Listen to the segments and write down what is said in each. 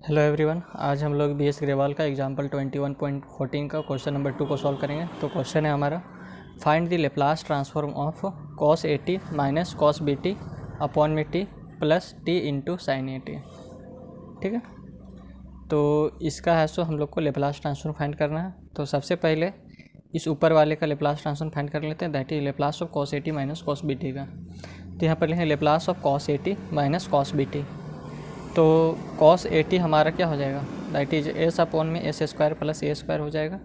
Hello everyone, आज हम लोग BS अग्रवाल का एग्जाम्पल 21.14 का क्वेश्चन नंबर 2 को सॉल्व करेंगे। तो क्वेश्चन है हमारा, find the Laplace transform of cos AT minus cos BT upon में t plus t into sine AT। ठीक है, तो इसका है सो हम लोग को लेप्लास ट्रांसफॉर्म फाइंड करना है। तो सबसे पहले इस ऊपर वाले का लेप्लास ट्रांसफॉर्म फाइंड कर लेते हैं, that is Laplace of cos AT minus cos BT का। तो यहाँ पर लिखें Laplace of cos AT minus cos BT। तो cos AT हमारा क्या हो जाएगा, दैट इज एस अपॉन में एस स्क्वायर प्लस ए स्क्वायर हो जाएगा,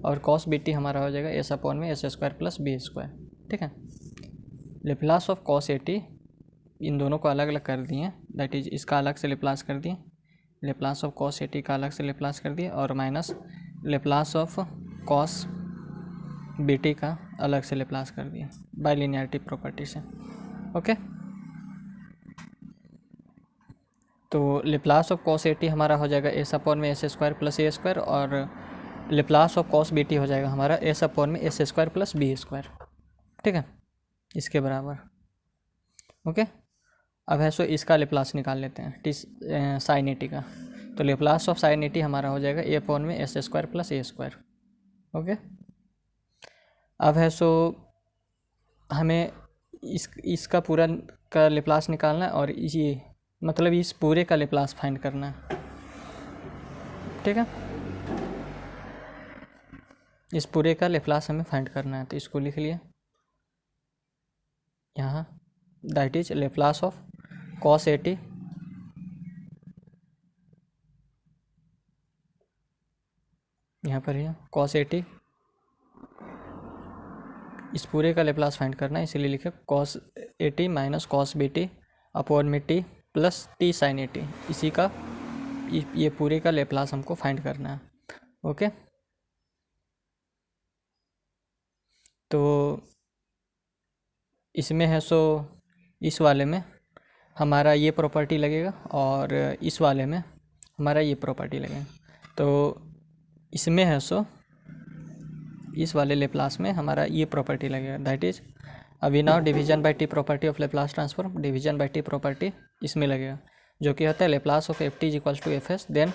और cos BT हमारा हो जाएगा एस अपॉन में S square plus B square. ठीक है, लेप्लास ऑफ cos AT इन दोनों को अलग अलग कर दिए, दैट इज इसका अलग से लेप्लास कर दिए, लेप्लास ऑफ cos AT का अलग से लेप्लास कर दिए, और minus Laplace of cos BT का अलग से लेप्लास कर दिए बाय लिनियरिटी प्रॉपर्टी से। ओके, तो लेप्लास ऑफ cos AT हमारा हो जाएगा एस अपॉन में एस स्क्वायर प्लस ए स्क्वायर, और लेप्लास ऑफ cos BT हो जाएगा हमारा एस अपॉन में S square plus B square. ठीक है, इसके बराबर। ओके, अब है सो इसका लेप्लास निकाल लेते हैं टी साइन AT का। तो लेप्लास ऑफ साइन AT हमारा हो जाएगा ए अपॉन में एस स्क्वायर प्लस ए स्क्वायर। ओके, अब है सो हमें इसका पूरा का लेप्लास निकालना है, और ये मतलब इस पूरे का लेप्लास फाइंड करना है। ठीक है, इस पूरे का लेप्लास हमें फाइंड करना है, तो इसको लिख लिया यहाँ, that is Laplace of cos AT यहाँ पर है cos AT, इस पूरे का लेप्लास फाइंड करना है, इसीलिए लिखे cos AT minus cos BT upon में t plus t sine AT। इसी का ये पूरे का लेप्लास हमको फाइंड करना है। ओके, तो इसमें है सो इस वाले में हमारा ये प्रॉपर्टी लगेगा, और इस वाले में हमारा ये प्रॉपर्टी लगेगा। तो इसमें है सो इस वाले लेप्लास में हमारा ये प्रॉपर्टी लगेगा, दैट इज अभी now division by T property of Laplace transform, division by T property इसमें लगेगा, जो कि होता है Laplace of F T is equals to F S, then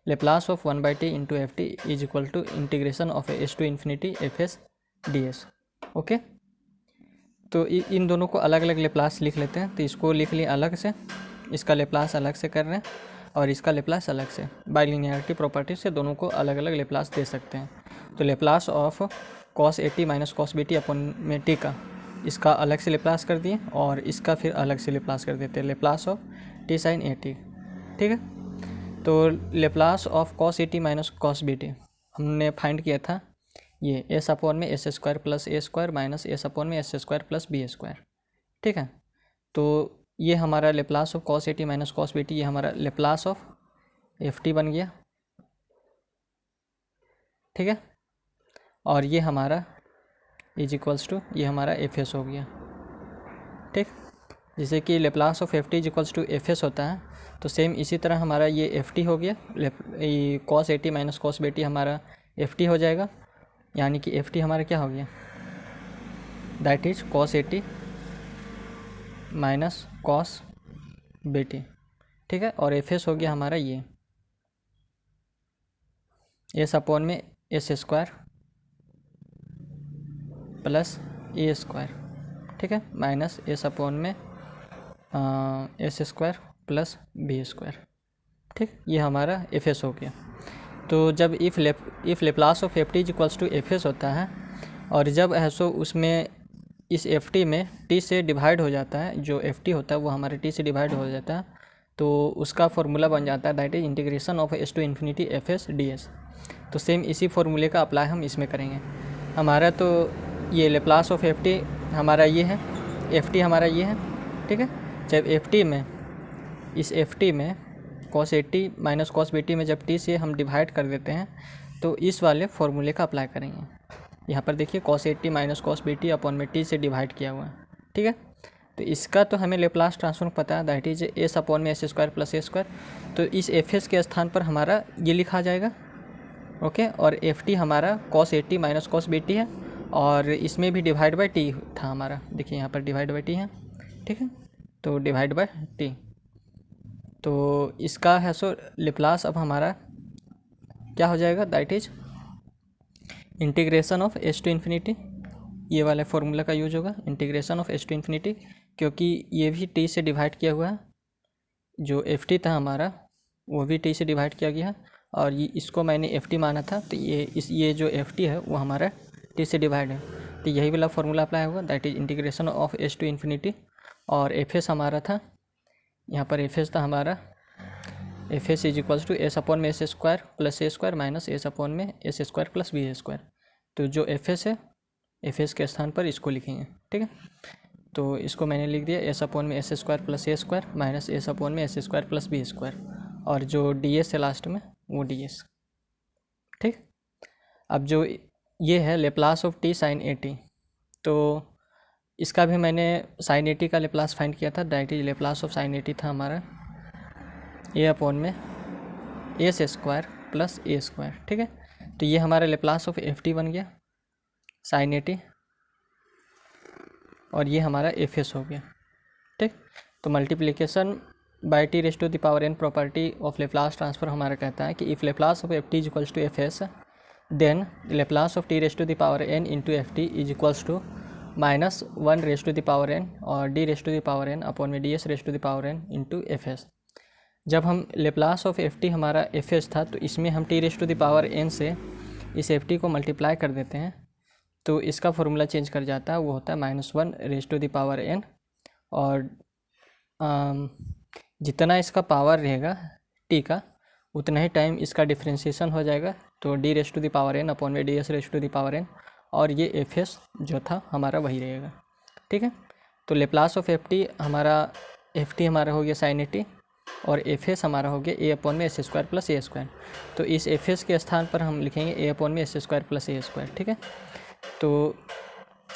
Laplace of 1/t into F T is equal to integration of S to infinity F S D S. Okay, तो इन दोनों को अलग अलग लेप्लास लिख लेते हैं। तो इसको लिख लिए अलग से, इसका लेप्लास अलग से कर रहे हैं, और इसका लेप्लास अलग से, बाय लिनियरिटी प्रॉपर्टी से दोनों को अलग अलग लेप्लास दे सकते हैं। तो Laplace of cos AT minus cos BT upon में t का इसका अलग से लेप्लास कर दिए, और इसका फिर अलग से लेप्लास कर देते हैं, Laplace of t sine AT। ठीक है, तो Laplace of cos AT minus cos BT हमने फाइंड किया था ये एस अपॉन में एस स्क्वायर प्लस ए स्क्वायर माइनस एस अपॉन में S square plus B square. ठीक है, तो ये हमारा Laplace of cos AT minus cos BT, ये हमारा लेप्लास ऑफ FT बन गया। ठीक है, और ये हमारा इज इक्वल्स टू ये हमारा FS हो गया। ठीक, जैसे कि Laplace of FT is equals to FS होता है, तो सेम इसी तरह हमारा ये FT हो गया, cos AT minus cos BT हमारा FT हो जाएगा, यानी कि FT हमारा क्या हो गया, that is cos AT minus cos BT। ठीक है, और FS हो गया हमारा ये एस अपॉन में एस स्क्वायर प्लस ए स्क्वायर। ठीक है, माइनस एस अपॉन में S square plus B square. ठीक, ये हमारा FS हो गया। तो जब if Laplace of FT is equals to FS होता है, और जब है सो उसमें इस FT में t से डिवाइड हो जाता है, जो FT होता है वो हमारे t से डिवाइड हो जाता है, तो उसका फॉर्मूला बन जाता है that is integration of S to infinity FS ds। तो सेम इसी फॉर्मूले का अप्लाई हम इसमें करेंगे। हमारा तो ये लेप्लास ऑफ FT हमारा ये है, FT हमारा ये है। ठीक है, जब FT में इस FT में cos AT minus cos BT में जब t से हम डिवाइड कर देते हैं, तो इस वाले फॉर्मूले का अप्लाई करेंगे। यहाँ पर देखिए cos AT minus cos BT upon में t से डिवाइड किया हुआ है। ठीक है, तो इसका तो हमें लेप्लास ट्रांसफॉर्म पता है, दैट इज एस अपॉन में एस स्क्वायर प्लस ए स्क्वायर। तो इस FS के स्थान पर हमारा ये लिखा जाएगा। ओके, और FT हमारा cos AT minus cos BT है, और इसमें भी डिवाइड बाय t था हमारा, देखिए यहाँ पर डिवाइड बाय t है। ठीक है, तो डिवाइड बाय t, तो इसका है सो लेप्लास अब हमारा क्या हो जाएगा, that is integration of H to infinity, ये वाला फॉर्मूला का यूज होगा, integration of H to infinity, क्योंकि ये भी टी से डिवाइड किया हुआ है, जो एफ टी था हमारा वो भी टी से डिवाइड किया गया है, और ये इसको मैंने एफ टी माना था, तो ये जो एफ टी है वो हमारा टी से डिवाइड है, तो यही वाला फॉर्मूला अप्लाई होगा, that is integration of H to infinity. और एफ एस हमारा था, यहाँ पर एफ एस था हमारा, F S is equals to S upon में एस स्क्वायर प्लस ए स्क्वायर माइनस एस अपॉन में S square plus B square. तो जो एफ एस है, एफ एस के स्थान पर इसको लिखेंगे, ठीक है। तो इसको मैंने लिख दिया एस अपॉन में एस स्क्वायर प्लस ए स्क्वायर माइनस एस अपॉन में S square plus B square, और जो डी एस है लास्ट में वो डी एस, ठीक। अब जो ये है Laplace of T sine A T, तो इसका भी मैंने साइन ए टी का लेप्लास फाइंड किया था, that is Laplace of sine A T था हमारा ए अपॉन में एस स्क्वायर प्लस ए स्क्वायर, ठीक है। तो ये हमारा लेप्लास ऑफ एफ टी बन गया साइन ए टी, और ये हमारा एफ एस हो गया, ठीक। तो multiplication by t raise to the power n property of Laplace transfer हमारा कहता है कि if Laplace of F T is equals to F S, then Laplace of t raise to the power n into F T is equals to minus one raise to the power N और d raise to the power n upon में d s raise to the power n into F S. जब हम Laplace of F T हमारा F S था, तो इसमें हम T raise to the power N से इस एफ टी को मल्टीप्लाई कर देते हैं, तो इसका फॉर्मूला चेंज कर जाता है, वो होता है minus one raise to the power N, और जितना इसका पावर रहेगा टी का उतना ही टाइम इसका डिफ्रेंशिएशन हो जाएगा, तो d raise to the power n upon में d s raise to the power N, और ये एफ एस जो था हमारा वही रहेगा, ठीक है। तो लेप्लास ऑफ एफ टी हमारा हो गया साइन ए टी, और एफ एस हमारा हो गया ए अपॉन में एस स्क्वायर प्लस ए स्क्वायर। तो इस एफ एस के स्थान पर हम लिखेंगे ए अपॉन में एस स्क्वायर प्लस ए स्क्वायर, ठीक है। तो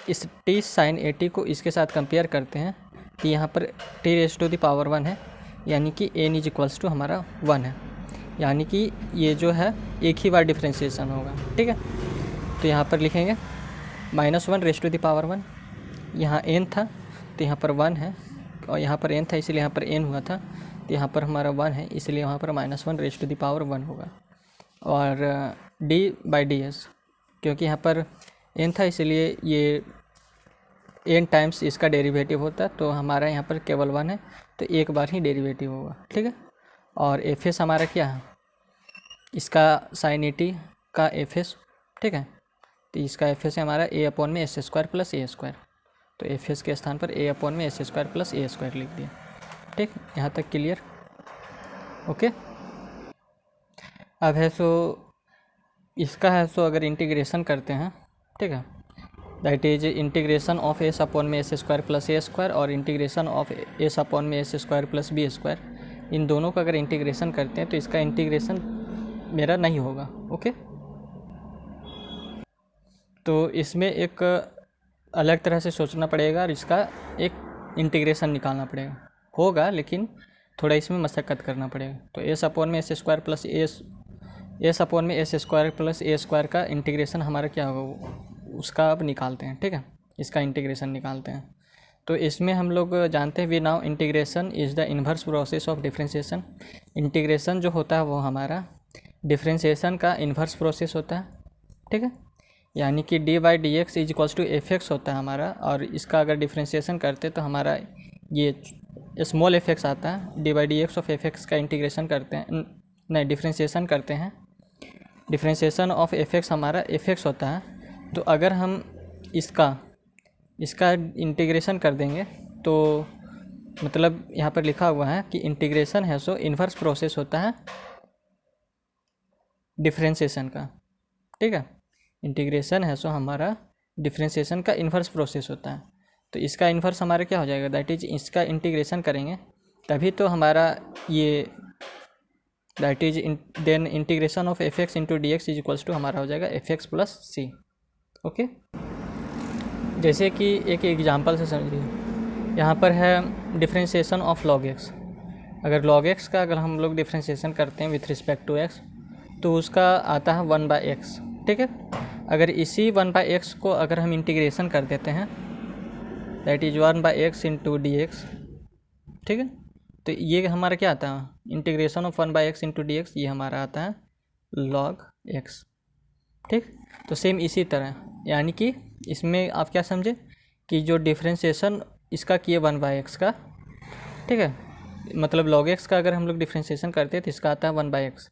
इस टी साइन ए टी को इसके साथ कंपेयर करते हैं, तो यहाँ पर T raise to the power one है, यानी कि एन इज इक्वल्स टू हमारा वन है, यानी कि ये जो है एक ही बार डिफ्रेंशिएशन होगा, ठीक है। तो यहाँ पर लिखेंगे minus one raise to the power one, यहाँ एन था तो यहाँ पर वन है, और यहाँ पर एन था इसलिए यहाँ पर एन हुआ था, तो यहाँ पर हमारा वन है इसलिए वहाँ पर minus one raise to the power one होगा, और डी बाई डी एस, क्योंकि यहाँ पर एन था इसलिए ये एन टाइम्स इसका डेरिवेटिव होता है, तो हमारा यहाँ पर केवल वन है तो एक बार ही डेरिवेटिव होगा, ठीक है। और एफ एस हमारा क्या है, इसका साइन ए टी का एफ एस, ठीक है। तो इसका एफ एस है हमारा ए अपॉन में एस स्क्वायर प्लस ए स्क्वायर, तो एफ एस के स्थान पर ए अपॉन में एस स्क्वायर प्लस ए स्क्वायर लिख दिया, ठीक। यहाँ तक क्लियर, ओके। अब है सो इसका है सो अगर इंटीग्रेशन करते हैं, ठीक है, that is integration of s upon में एस स्क्वायर प्लस ए स्क्वायर और इंटीग्रेशन ऑफ एस अपॉन में S square plus B square, इन दोनों का अगर इंटीग्रेशन करते हैं तो इसका इंटीग्रेशन मेरा नहीं होगा, ओके। तो इसमें एक अलग तरह से सोचना पड़ेगा और इसका एक इंटीग्रेशन निकालना पड़ेगा, होगा लेकिन थोड़ा इसमें मशक्क़त करना पड़ेगा। तो एस अपॉन में S square plus S upon में एस स्क्वायर प्लस ए स्क्वायर का इंटीग्रेशन हमारा क्या होगा, उसका अब निकालते हैं, ठीक है। इसका इंटीग्रेशन निकालते हैं, तो इसमें हम लोग जानते हैं we know integration is the inverse process of differentiation. Integration जो होता है वो हमारा डिफ्रेंशिएशन का इन्वर्स प्रोसेस होता है, ठीक है। यानी कि D by D x is equals to F X होता है हमारा, और इसका अगर डिफ्रेंशिएशन करते तो हमारा ये स्मॉल एफ एक्स आता है, D by D x of F x का इंटीग्रेशन करते हैं, नहीं डिफ्रेंशिएशन करते हैं, डिफ्रेंशिएशन ऑफ एफ एक्स हमारा एफ एक्स होता है। तो अगर हम इसका इंटीग्रेशन कर देंगे तो मतलब यहाँ पर लिखा हुआ है कि इंटीग्रेशन है सो इन्वर्स प्रोसेस होता है डिफ्रेंशिएशन का, ठीक है। इंटीग्रेशन है सो हमारा डिफ्रेंशिएशन का इन्वर्स प्रोसेस होता है, तो इसका इन्वर्स हमारा क्या हो जाएगा, दैट इज इसका इंटीग्रेशन करेंगे तभी तो हमारा ये that is then integration of F X into D x is equals to हमारा हो जाएगा F X plus C, okay. जैसे कि एक एग्जांपल से समझिए, यहाँ पर है डिफ्रेंशिएशन ऑफ लॉग एक्स। अगर लॉग एक्स का अगर हम लोग डिफ्रेंशिएशन करते हैं विथ रिस्पेक्ट टू एक्स तो उसका आता है 1/x, ठीक है। अगर इसी 1/x को अगर हम इंटीग्रेशन कर देते हैं that is 1/x into D x, ठीक है, तो ये हमारा क्या आता है, integration of 1/x into D x, ये हमारा आता है log x। ठीक, तो सेम इसी तरह, यानी कि इसमें आप क्या समझे कि जो डिफ्रेंशिएशन इसका किए 1/x का, ठीक है, मतलब log x का अगर हम लोग डिफ्रेंशिएशन करते हैं तो इसका आता है 1/x।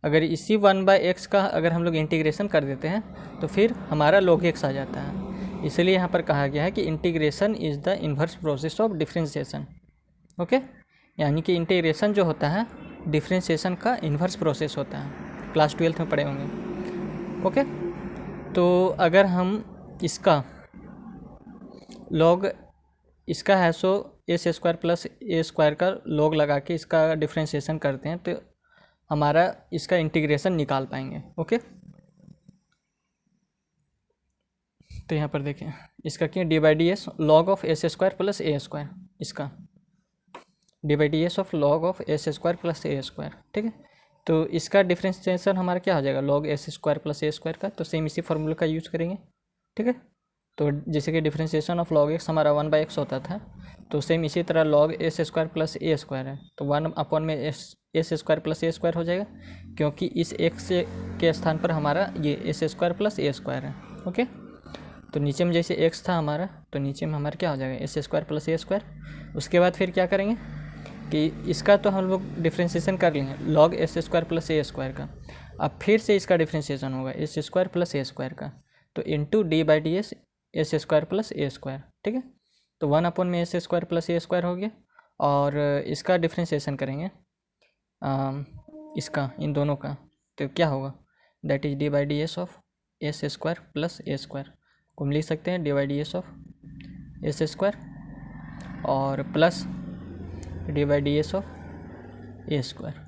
अगर इसी 1/x का अगर हम लोग इंटीग्रेशन कर देते हैं तो फिर हमारा log x आ जाता है। इसलिए यहाँ पर कहा गया है कि integration is the inverse process of differentiation. Okay, यानी कि इंटीग्रेशन जो होता है डिफ्रेंशिएशन का इन्वर्स प्रोसेस होता है, क्लास 12 में पढ़े होंगे। ओके, तो अगर हम इसका log इसका है सो एस स्क्वायर प्लस ए स्क्वायर का log लगा के इसका डिफ्रेंशिएशन करते हैं तो हमारा इसका इंटीग्रेशन निकाल पाएंगे। ओके, तो यहाँ पर देखें इसका क्या, d by D s log of s square plus A square, इसका d by D S of log of s square plus A square. ठीक है, तो इसका डिफ्रेंशिएशन हमारा क्या हो जाएगा, लॉग एस स्क्वायर प्लस ए स्क्वायर का। तो सेम इसी फॉर्मूले का यूज़ करेंगे। ठीक है, तो जैसे कि डिफ्रेंशिएशन ऑफ log x हमारा 1/x होता था, तो सेम इसी तरह log एस स्क्वायर प्लस ए स्क्वायर है, तो 1 में एस स्क्वायर प्लस ए स्क्वायर हो जाएगा, क्योंकि इस x के स्थान पर हमारा ये एस स्क्वायर प्लस ए स्क्वायर है। ओके, तो नीचे में जैसे x था हमारा, तो नीचे में हमारा क्या हो जाएगा, एस स्क्वायर प्लस ए स्क्वायर। उसके बाद फिर क्या करेंगे कि इसका तो हम लोग डिफ्रेंशिएशन कर लेंगे log एस स्क्वायर प्लस ए स्क्वायर का। अब फिर से इसका डिफ्रेंशिएशन होगा एस स्क्वायर प्लस ए स्क्वायर का, तो into D by D S S square plus A square. ठीक है, तो 1 में एस स्क्वायर प्लस ए स्क्वायर हो गया, और इसका डिफ्रेंशिएशन करेंगे इसका, इन दोनों का, तो क्या होगा, that is d by D S of s square plus A square को हम लिख सकते हैं d by D S of s square और plus d by D S of a square.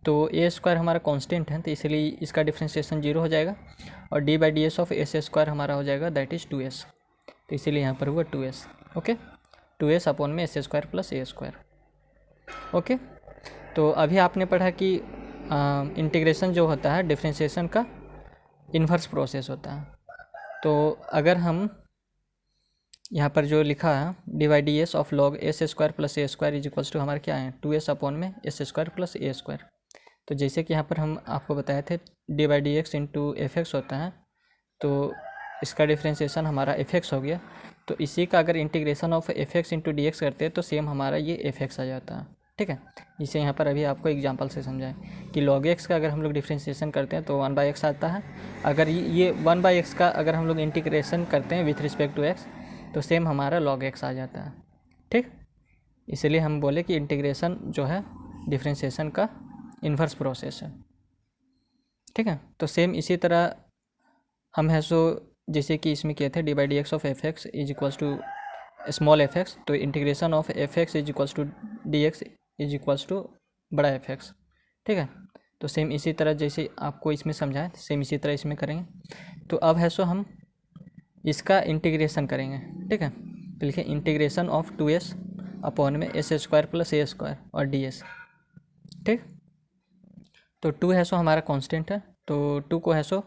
तो ए स्क्वायर हमारा कांस्टेंट है, तो इसलिए इसका डिफ्रेंशिएशन 0 हो जाएगा, और D by D S of s square हमारा हो जाएगा दैट इज़ 2s, तो इसीलिए यहाँ पर हुआ 2s। ओके, 2s अपॉन में एस स्क्वायर प्लस ए स्क्वायर। ओके, तो अभी आपने पढ़ा कि इंटीग्रेशन जो होता है डिफ्रेंशिएशन का इन्वर्स प्रोसेस होता है। तो अगर हम यहाँ पर जो लिखा है D by D S of log S square plus A square is equals to हमारा क्या है, 2s अपॉन में एस स्क्वायर प्लस ए स्क्वायर। तो जैसे कि यहाँ पर हम आपको बताए थे D by D X into F X होता है, तो इसका डिफ्रेंशिएशन हमारा एफ एक्स हो गया। तो इसी का अगर integration of F X into D x करते हैं तो सेम हमारा ये एफ एक्स आ जाता है। ठीक है, जिसे यहाँ पर अभी आपको एग्जांपल से समझाएं कि log x का अगर हम लोग डिफ्रेंशिएशन करते हैं तो 1/x आता है। अगर ये 1/x का अगर हम लोग इंटीग्रेशन करते हैं विथ रिस्पेक्ट टू x तो सेम हमारा log x आ जाता है। ठीक, इसलिए हम बोले कि इंटीग्रेशन जो है डिफ्रेंशिएशन का इन्वर्स प्रोसेस है। ठीक है, तो सेम इसी तरह हम है सो जैसे कि इसमें किए थे D by D x of F x is equals to small f x, तो integration of F x is equals to d x is equals to बड़ा एफ एक्स। ठीक है, तो सेम इसी तरह जैसे आपको इसमें समझाएं सेम इसी तरह इसमें करेंगे। तो अब है सो हम इसका इंटीग्रेशन करेंगे। ठीक है, तो लिखें इंटीग्रेशन ऑफ 2s अपॉन में एस स्क्वायर प्लस ए स्क्वायर और डी एस। ठीक, तो 2 है सो हमारा कांस्टेंट है, तो 2 को है सो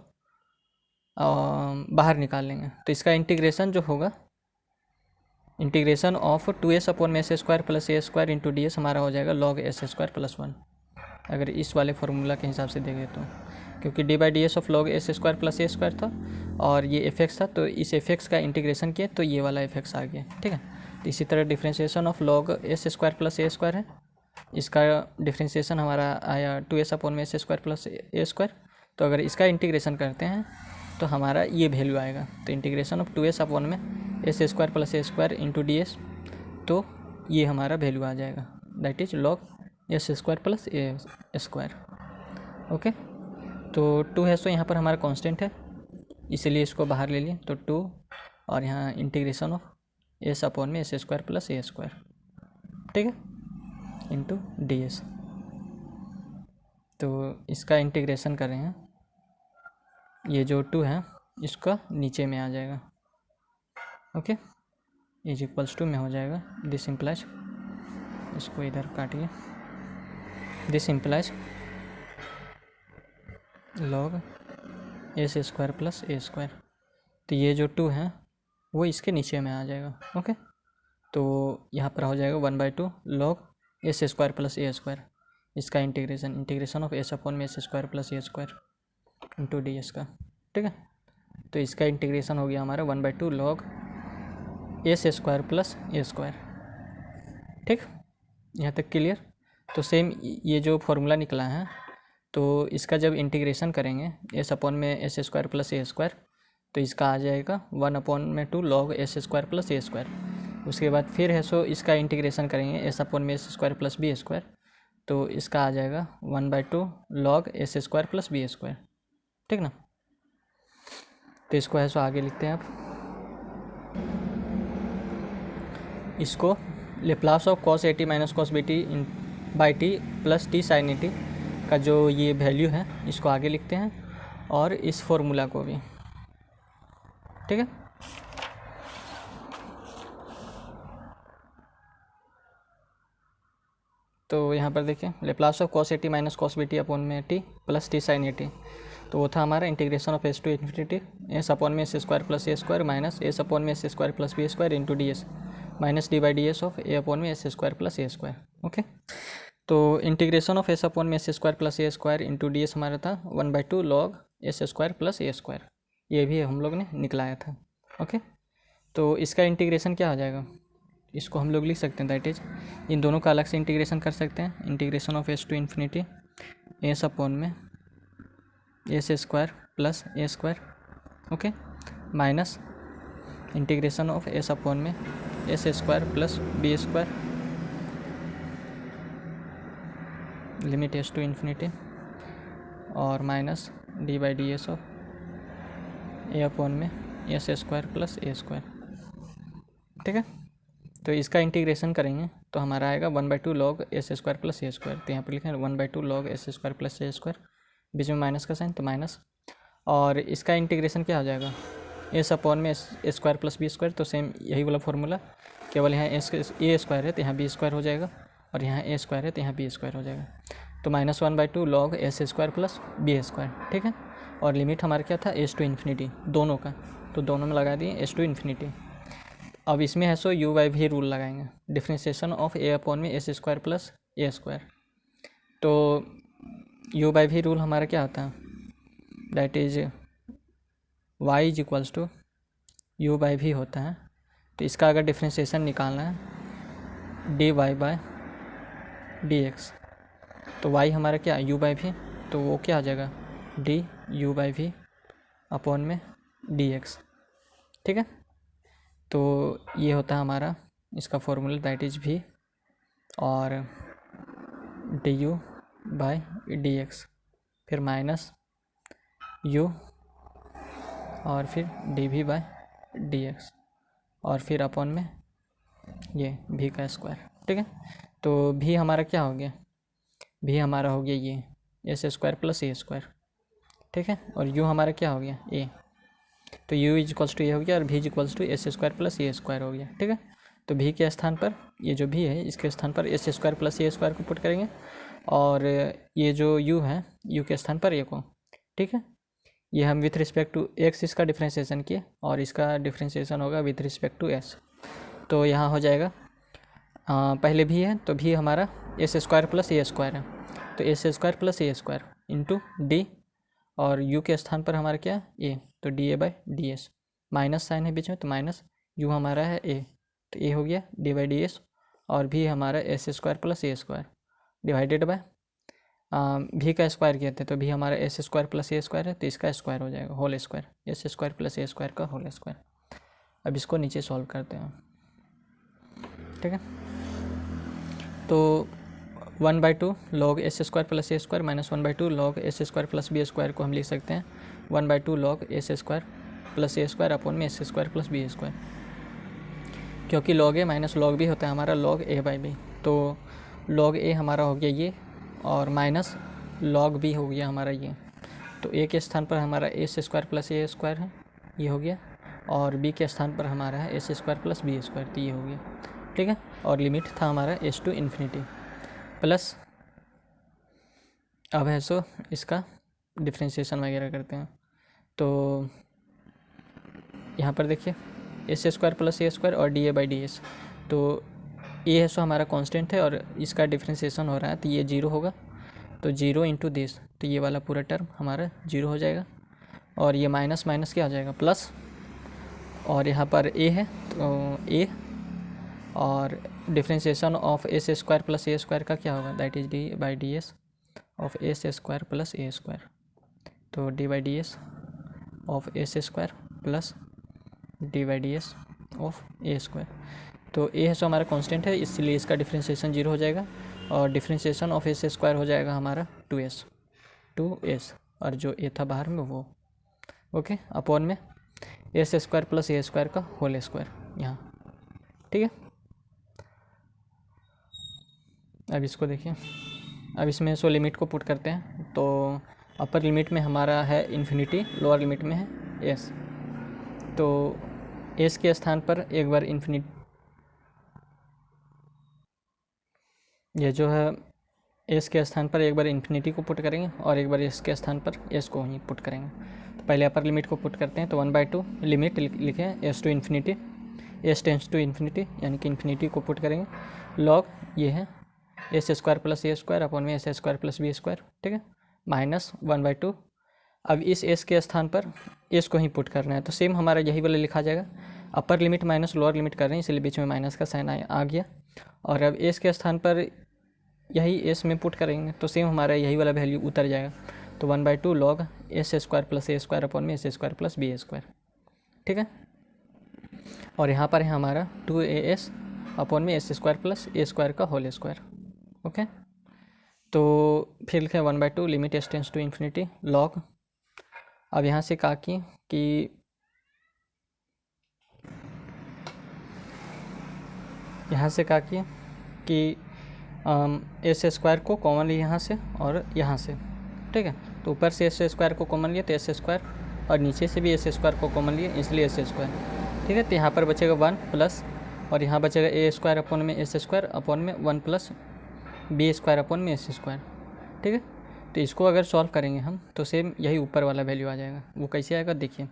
बाहर निकाल लेंगे। तो इसका इंटीग्रेशन जो होगा इंटीग्रेशन ऑफ 2s अपॉन में एस स्क्वायर प्लस ए स्क्वायर इंटू डी एस हमारा हो जाएगा log एस स्क्वायर प्लस 1, अगर इस वाले फार्मूला के हिसाब से देखें तो, क्योंकि D by D S of log S square plus A square था और ये एफ एक्स था, तो इस एफ एक्स का इंटीग्रेशन किया तो ये वाला एफ एक्स आ गया। ठीक है, तो इसी तरह differentiation of log S square plus A square है, इसका डिफ्रेंशिएशन हमारा आया 2s अपॉन में एस स्क्वायर प्लस ए स्क्वायर। तो अगर इसका इंटीग्रेशन करते हैं तो हमारा ये वैल्यू आएगा, तो इंटीग्रेशन ऑफ 2s अपॉन में एस स्क्वायर प्लस ए स्क्वायर इंटू डी एस, तो ये हमारा वैल्यू आ जाएगा that is log S square plus A square. Okay, तो 2 है सो यहाँ पर हमारा कांस्टेंट है, इसलिए इसको बाहर ले लिए, तो 2 और यहाँ इंटीग्रेशन ऑफ एस अपॉन में एस स्क्वायर प्लस ए स्क्वायर। ठीक है, इंटू डी एस। तो इसका इंटीग्रेशन कर रहे हैं, ये जो 2 है इसका नीचे में आ जाएगा। ओके, इज इक्वल्स टू में हो जाएगा दिस इम्प्लाइज, इसको इधर काटिए, this implies log S square plus A square. तो ये जो 2 है वो इसके नीचे में आ जाएगा। ओके, तो यहाँ पर हो जाएगा 1/2 log एस स्क्वायर प्लस ए स्क्वायर, इसका इंटीग्रेशन ऑफ एस अपॉन में एस स्क्वायर प्लस ए स्क्वायर इंटू डी एस का। ठीक है, तो इसका इंटीग्रेशन हो गया हमारा 1/2 log एस स्क्वायर प्लस ए स्क्वायर। ठीक, यहाँ तक क्लियर। तो सेम ये जो फॉर्मूला निकला है, तो इसका जब इंटीग्रेशन करेंगे एस अपॉन में एस स्क्वायर प्लस ए स्क्वायर, तो इसका आ जाएगा 1/2 log एस स्क्वायर प्लस ए स्क्वायर। उसके बाद फिर है सो इसका इंटीग्रेशन करेंगे एस अपॉन में S square plus B square, तो इसका आ जाएगा 1/2 log S square plus B square. ठीक ना, तो इसको है सो आगे लिखते हैं आप। इसको Laplace of cos AT minus cos BT by T plus T sine AT का जो ये वैल्यू है, इसको आगे लिखते हैं और इस फॉर्मूला को भी। ठीक है, तो यहाँ पर देखिए Laplace of cos AT minus cos BT upon में t plus T sine AT, तो वो था हमारा integration of S to infinity s upon में एस स्क्वायर प्लस ए स्क्वायर माइनस एस अपॉन में S square plus B square into d s minus d by D S of a upon में S square plus ए square. Okay, तो integration of s upon में S square plus ए square into d S हमारा था 1/2 log S square plus ए square, ये भी हम लोग ने निकलाया था। ओके, तो इसका इंटीग्रेशन क्या हो जाएगा, इसको हम लोग लिख सकते हैं दैट इज, इन दोनों का अलग से इंटीग्रेशन कर सकते हैं। Integration of S to infinity s upon में S square plus A square, okay, minus integration of s upon में S square plus B square limit s to infinity और minus d by D S of a upon में S square plus ए square. ठीक है, तो इसका integration करेंगे तो हमारा आएगा 1/2 log एस स्क्वायर प्लस ए स्क्वायर, तो यहाँ पर लिखें 1/2 log एस स्क्वायर प्लस ए स्क्वायर, बीच में माइनस का साइन तो माइनस, और इसका इंटीग्रेशन क्या हो जाएगा एस अपॉन में S square plus B square, तो सेम यही वाला फॉर्मूला, केवल यहाँ ए स्क्वायर है तो यहाँ बी स्क्वायर हो जाएगा, और यहाँ ए स्क्वायर है तो यहाँ बी स्क्वायर हो जाएगा, तो -1/2 log S square plus B square. ठीक है, और लिमिट हमारा क्या था एस टू इन्फिनिटी दोनों का, तो दोनों में लगा दिए एस टू इन्फिनिटी। अब इसमें है so u by v rule लगाएंगे, डिफ्रेंशिएशन ऑफ ए अपॉन में एस स्क्वायर प्लस ए स्क्वायर, तो यू बाई वी रूल हमारा क्या होता है, that is y is equals to u by v होता है। तो इसका अगर डिफ्रेंशिएशन निकालना है d y by d x, तो वाई हमारा क्या यू बाई वी, तो वो क्या आ जाएगा d u by v upon में डी एक्स। ठीक है, तो ये होता है हमारा इसका फॉर्मूला दैट इज वी और d u by D x, फिर माइनस यू और फिर d v by D x, और फिर अपॉन में ये भी का स्क्वायर। ठीक है, तो भी हमारा क्या हो गया, भी हमारा हो गया ये एस स्क्वायर प्लस ए स्क्वायर। ठीक है, और यू हमारा क्या हो गया ए, तो u is equals to a हो गया और v is equals to s square plus A square हो गया। ठीक है, तो v के स्थान पर ये जो v है इसके स्थान पर एस स्क्वायर प्लस ए स्क्वायर को पुट करेंगे, और ये जो u है u के स्थान पर ए को। ठीक है, ये हम विथ रिस्पेक्ट टू x इसका डिफ्रेंशिएशन किए, और इसका डिफ्रेंशिएशन होगा विथ रिस्पेक्ट टू s, तो यहाँ हो जाएगा पहले भी है तो भी हमारा एस स्क्वायर प्लस ए स्क्वायर है, तो एस स्क्वायर प्लस ए स्क्वायर इंटू डी, और u के स्थान पर हमारा क्या a, तो d a by D s, minus sign है बीच में तो माइनस, u हमारा है a तो a हो गया डी बाई डी एस, और भी हमारा s square plus A square divided by भी का स्क्वायर किया था, तो भी हमारा एस स्क्वायर प्लस ए स्क्वायर है तो इसका स्क्वायर हो जाएगा whole square, s square plus ए स्क्वायर का होल स्क्वायर। अब इसको नीचे सॉल्व करते हैं। ठीक है, तो 1/2 log एस स्क्वायर प्लस ए square minus 1/2 log S square plus B square को हम लिख सकते हैं 1/2 log एस स्क्वायर प्लस ए स्क्वायर अपॉन में S square plus B square, क्योंकि log a minus log b होता है हमारा log ए बाई बी, तो log ए हमारा हो गया ये और माइनस log बी हो गया हमारा ये, तो ए के स्थान पर हमारा एस स्क्वायर प्लस ए स्क्वायर है ये हो गया, और बी के स्थान पर हमारा है s square plus B square, तो ये हो गया। ठीक है, और लिमिट था हमारा एस टू इन्फिनिटी प्लस, अब है सो इसका डिफ्रेंशिएशन वगैरह करते हैं, तो यहाँ पर देखिए एस स्क्वायर प्लस ए स्क्वायर और D a by D S, तो ए है सो हमारा कांस्टेंट है और इसका डिफ्रेंशिएशन हो रहा है तो ये 0 होगा, तो 0 इंटू दिस, तो ये वाला पूरा टर्म हमारा 0 हो जाएगा और ये माइनस माइनस क्या हो जाएगा प्लस, और यहाँ पर ए है तो ए, और differentiation of s square plus A square का क्या होगा, that is d by D S of s square plus A square, तो d by D S of s square plus d by D S of a square. तो a है सो हमारा constant है, इसलिए इसका डिफ्रेंशिएशन 0 हो जाएगा और डिफ्रेंशिएशन ऑफ एस स्क्वायर हो जाएगा हमारा 2s, और जो ए था बाहर में वो ओके अपॉन में एस स्क्वायर प्लस ए स्क्वायर का होल स्क्वायर यहाँ, ठीक है। अब इसको देखिए, अब इसमें सो लिमिट को पुट करते हैं, तो अपर लिमिट में हमारा है इन्फिनिटी, लोअर लिमिट में है एस, तो एस के स्थान पर एक बार इन्फिनिटी, ये जो है एस के स्थान पर एक बार इन्फिनिटी को पुट करेंगे और एक बार एस के स्थान पर एस को ही पुट करेंगे। तो पहले अपर लिमिट को पुट करते हैं, तो 1/2 लिमिट लिखें s to infinity, s tends to infinity यानी कि इन्फिनिटी को पुट करेंगे, लॉग ये है एस स्क्वायर प्लस ए स्क्वायर अपॉन में S square plus B square, ठीक है, माइनस 1/2। अब इस एस के स्थान पर एस को ही पुट करना है, तो सेम हमारा यही वाला लिखा जाएगा, upper limit minus lower limit कर रहे हैं इसलिए बीच में माइनस का साइन आ गया, और अब एस के स्थान पर यही एस में पुट करेंगे तो सेम हमारा यही वाला वैल्यू उतर जाएगा, तो 1/2 लॉग एस स्क्वायर प्लस ए स्क्वायर अपॉन में S square plus B square, ठीक है। और यहाँ पर है हमारा 2as अपॉन में एस स्क्वायर प्लस ए स्क्वायर का होल स्क्वायर, ओके। तो फिर लिखे 1/2 limit s tends to infinity log, अब यहाँ से कहा कि यहाँ से कहा कि एस स्क्वायर को कॉमन लिया यहाँ से और यहाँ से, ठीक है, तो ऊपर से एस स्क्वायर को कॉमन लिया तो एस स्क्वायर, और नीचे से भी एस स्क्वायर को कॉमन लिया इसलिए एस स्क्वायर, ठीक है। तो यहाँ पर बचेगा 1 प्लस, और यहाँ बचेगा ए स्क्वायर अपॉन में एस स्क्वायर अपॉन में 1 प्लस बी स्क्वायर अपॉन में एस स्क्वायर, ठीक है। तो इसको अगर सॉल्व करेंगे हम तो सेम यही ऊपर वाला वैल्यू आ जाएगा। वो कैसे आएगा देखिए,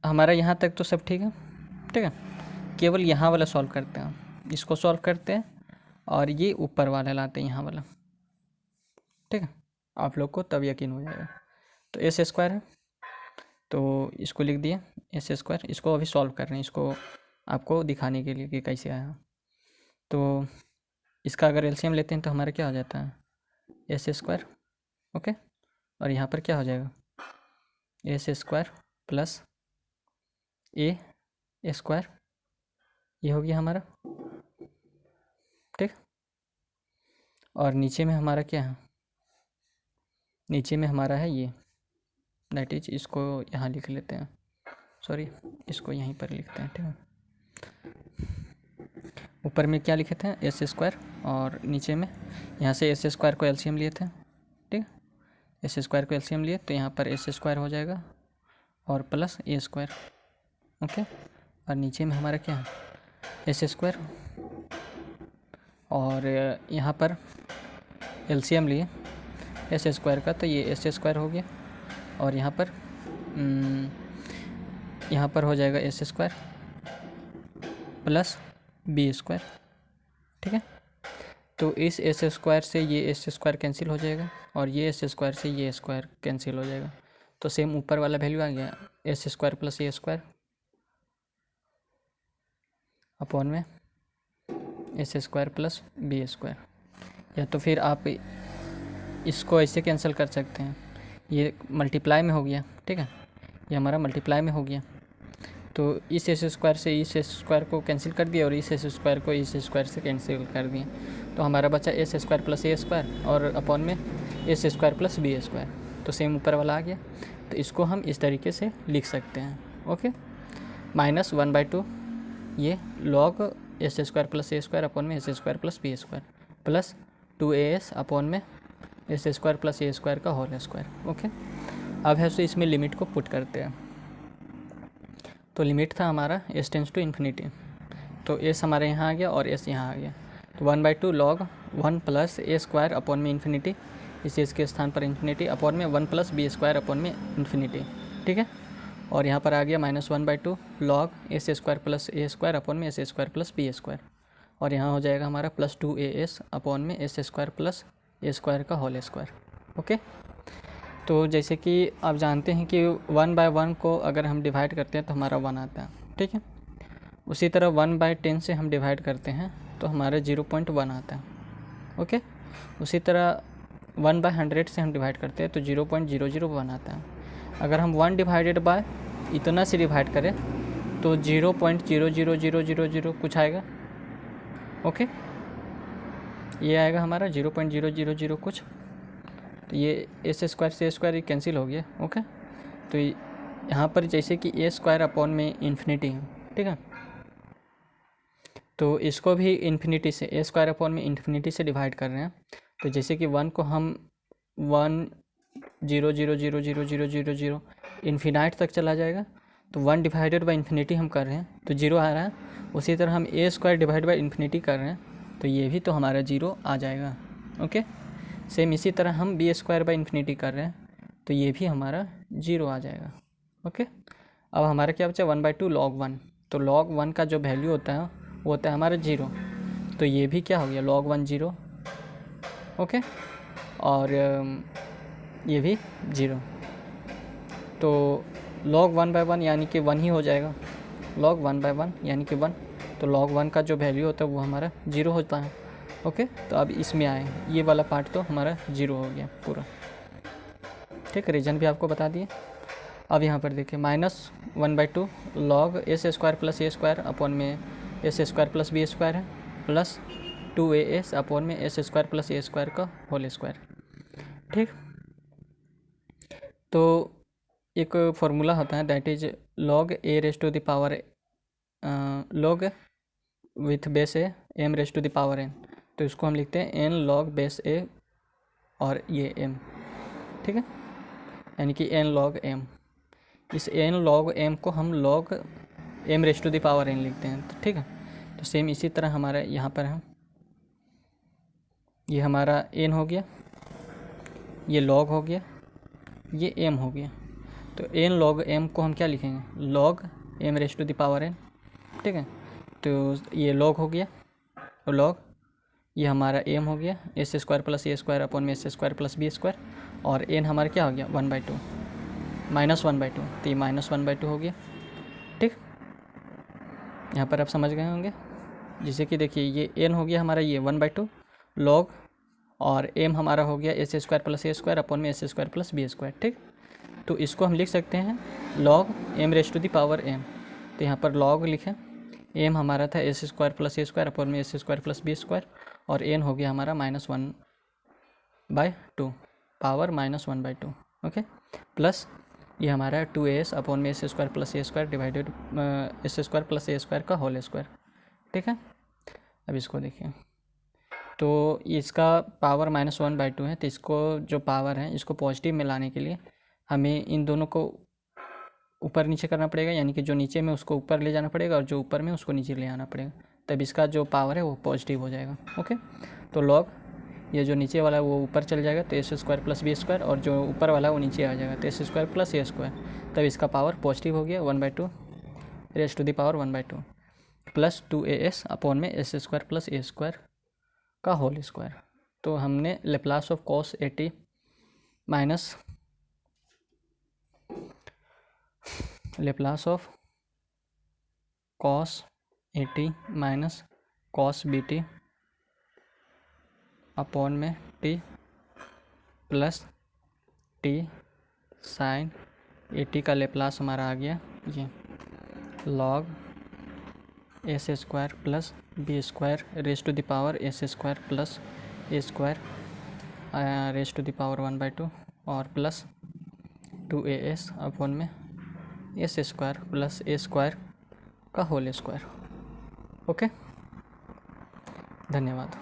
हमारा यहाँ तक तो सब ठीक है, ठीक है, केवल यहाँ वाला सॉल्व करते हैं, इसको सॉल्व करते हैं और ये ऊपर वाला लाते हैं यहाँ वाला, ठीक है, आप लोग को तब यकीन हो जाएगा। तो एस स्क्वायर है तो इसको लिख दिए एस स्क्वायर, इसको अभी सॉल्व कर रहे हैं, इसको आपको दिखाने के लिए कि कैसे आया। तो इसका अगर एलसीएम लेते हैं तो हमारा क्या हो जाता है एस स्क्वायर, ओके, और यहाँ पर क्या हो जाएगा एस स्क्वायर प्लस ए स्क्वायर, ये हो गया हमारा, ठीक। और नीचे में हमारा क्या है, नीचे में हमारा है ये दैट इज, इसको यहाँ लिख लेते हैं, सॉरी इसको यहीं पर लिखते हैं, ठीक है। ऊपर में क्या लिखे थे एस स्क्वायर, और नीचे में यहाँ से एस स्क्वायर को एलसीएम लिए थे, ठीक, एस स्क्वायर को एलसीएम लिए तो यहाँ पर एस स्क्वायर हो जाएगा और प्लस ए स्क्वायर, ओके, और नीचे में हमारा क्या है एस स्क्वायर, और यहाँ पर एलसीएम लिए एस स्क्वायर का तो ये एस स्क्वायर हो गया, और यहाँ पर हो जाएगा s square plus B square, ठीक है। तो इस एस स्क्वायर से ये एस स्क्वायर कैंसिल हो जाएगा और ये एस स्क्वायर से ये स्क्वायर कैंसिल हो जाएगा, तो सेम ऊपर वाला वैल्यू आ गया एस स्क्वायर प्लस ए स्क्वायर अपॉन में S square plus B square, या तो फिर आप इसको ऐसे कैंसिल कर सकते हैं, ये मल्टीप्लाई में हो गया, ठीक है, ये हमारा मल्टीप्लाई में हो गया, तो इस एस स्क्वायर से इस एस स्क्वायर को कैंसिल कर दिया और इस एस स्क्वायर को इस स्क्वायर से कैंसिल कर दिए, तो हमारा बचा एस स्क्वायर प्लस ए स्क्वायर और अपॉन में S square plus B square, तो सेम ऊपर वाला आ गया। तो इसको हम इस तरीके से लिख सकते हैं, ओके, माइनस 1/2 ये लॉग एस स्क्वायर प्लस ए स्क्वायर अपॉन में S square plus B square plus 2as upon में एस स्क्वायर प्लस ए स्क्वायर का होल स्क्वायर, ओके। अब है सो इसमें लिमिट को पुट करते हैं, तो लिमिट था हमारा एस टेंस टू इन्फिनिटी, तो एस हमारे यहाँ आ गया और एस यहाँ आ गया, तो 1/2 लॉग 1 प्लस ए स्क्वायर अपॉन में इन्फिनिटी, इस एस के स्थान पर इन्फिनिटी अपॉन में 1 प्लस बी स्क्वायर अपॉन में इन्फिनिटी, ठीक है। और यहाँ पर आ गया minus 1/2 log S square plus ए स्क्वायर अपॉन में S square plus B square, और यहाँ हो जाएगा हमारा प्लस 2as अपॉन में एस स्क्वायर प्लस ए स्क्वायर का होल स्क्वायर। ओके, तो जैसे कि आप जानते हैं कि 1/1 को अगर हम डिवाइड करते हैं तो हमारा 1 आता है, ठीक है। उसी तरह 1/10 से हम डिवाइड करते हैं तो हमारा 0.1 आता है। ओके, उसी तरह 1/100 से हम डिवाइड करते हैं तो 0.001 आता है। अगर हम 1 डिवाइडेड बाय इतना से डिवाइड करें तो 0.00000 कुछ आएगा। ओके, ये आएगा हमारा 0.000 कुछ। तो ये एस स्क्वायर से स्क्वायर कैंसिल हो गया। ओके, तो यहाँ पर जैसे कि ए स्क्वायर अपॉन में इन्फिनिटी है, ठीक है, तो इसको भी इन्फिनिटी से ए स्क्वायर अपॉन में इन्फिनिटी से डिवाइड कर रहे हैं। तो जैसे कि 1 को हम 1 0 0 0 0 0 0 0 इन्फिनाइट तक चला जाएगा, तो 1 डिवाइडेड बाई इन्फिनिटी हम कर रहे हैं तो 0 आ रहा है। उसी तरह हम ए स्क्वायर डिवाइड बाई इन्फिनिटी कर रहे हैं तो ये भी तो हमारा 0 आ जाएगा। ओके, सेम इसी तरह हम बी स्क्वायर बाई इन्फिनिटी कर रहे हैं तो ये भी हमारा 0 आ जाएगा। ओके, अब हमारा क्या बचा 1/2 log 1। तो log 1 का जो वैल्यू होता है वो होता है हमारा 0, तो ये भी क्या हो गया log 1 0। ओके, और ये भी 0, तो log 1/1 यानी कि 1 ही हो जाएगा। log 1/1 यानी कि 1, तो log 1 का जो वैल्यू होता है वो हमारा 0 होता है। ओके, तो अब इसमें आए, ये वाला पार्ट तो हमारा 0 हो गया पूरा। ठीक, रीजन भी आपको बता दिए। अब यहाँ पर देखिए -1/2 log एस स्क्वायर प्लस ए स्क्वायर अपॉन में S square plus B square है, प्लस 2as अपॉन में एस स्क्वायर प्लस ए स्क्वायर का होल स्क्वायर। ठीक, तो एक फॉर्मूला होता है that is log a raise to the power log with base a m raise to the power n, तो इसको हम लिखते हैं n log बेस a और ये m, ठीक है, यानी कि n log m। इस n log m को हम log m raise to the power n लिखते हैं, तो ठीक है। तो सेम इसी तरह हमारा यहाँ पर है, ये हमारा n हो गया, ये log हो गया, ये m हो गया। तो n log m को हम क्या लिखेंगे log m raise to the power n, ठीक है। तो ये log हो गया और log ये हमारा m हो गया, एस स्क्वायर प्लस ए स्क्वायर अपॉन में S square plus B square, और n हमारा क्या हो गया 1/2 -1/2, तो ये -1/2 हो गया। ठीक, यहाँ पर आप समझ गए होंगे। जैसे कि देखिए ये n हो गया हमारा ये 1/2 log, और m हमारा हो गया एस स्क्वायर प्लस ए स्क्वायर अपॉन में S square plus B square. ठीक, तो इसको हम लिख सकते हैं log m raise to the power m। तो यहाँ पर log लिखें, m हमारा था एस स्क्वायर प्लस ए स्क्वायर अपॉन में S square plus B square, और n हो गया हमारा -1/2 पावर -1/2। ओके, प्लस ये हमारा 2as अपॉन में एस स्क्वायर प्लस ए square divided s square plus ए स्क्वायर का होल स्क्वायर। ठीक है, अब इसको देखिए, तो इसका पावर -1/2 है, तो इसको जो पावर है इसको पॉजिटिव में लाने के लिए हमें इन दोनों को ऊपर नीचे करना पड़ेगा, यानी कि जो नीचे में उसको ऊपर ले जाना पड़ेगा और जो ऊपर में उसको नीचे ले आना पड़ेगा, तब इसका जो पावर है वो पॉजिटिव हो जाएगा। ओके, तो log ये जो नीचे वाला है वो ऊपर चल जाएगा, तो s square plus B square, और जो ऊपर वाला है वो नीचे आ जाएगा, तो एस स्क्वायर प्लस ए स्क्वायर, तब इसका पावर पॉजिटिव हो गया 1/2 raise to the power 1/2 plus 2as upon में एस स्क्वायर प्लस ए स्क्वायर का होल स्क्वायर। तो हमने Laplace of cos 80 minus Laplace of cos 80 minus cos BT upon में t प्लस t साइन 80 का लेप्लास हमारा आ गया ये log S square plus B square raise to the power S square plus A square raise to the power 1/2 और plus 2as upon में S square plus ए square का whole square. Okay, धन्यवाद।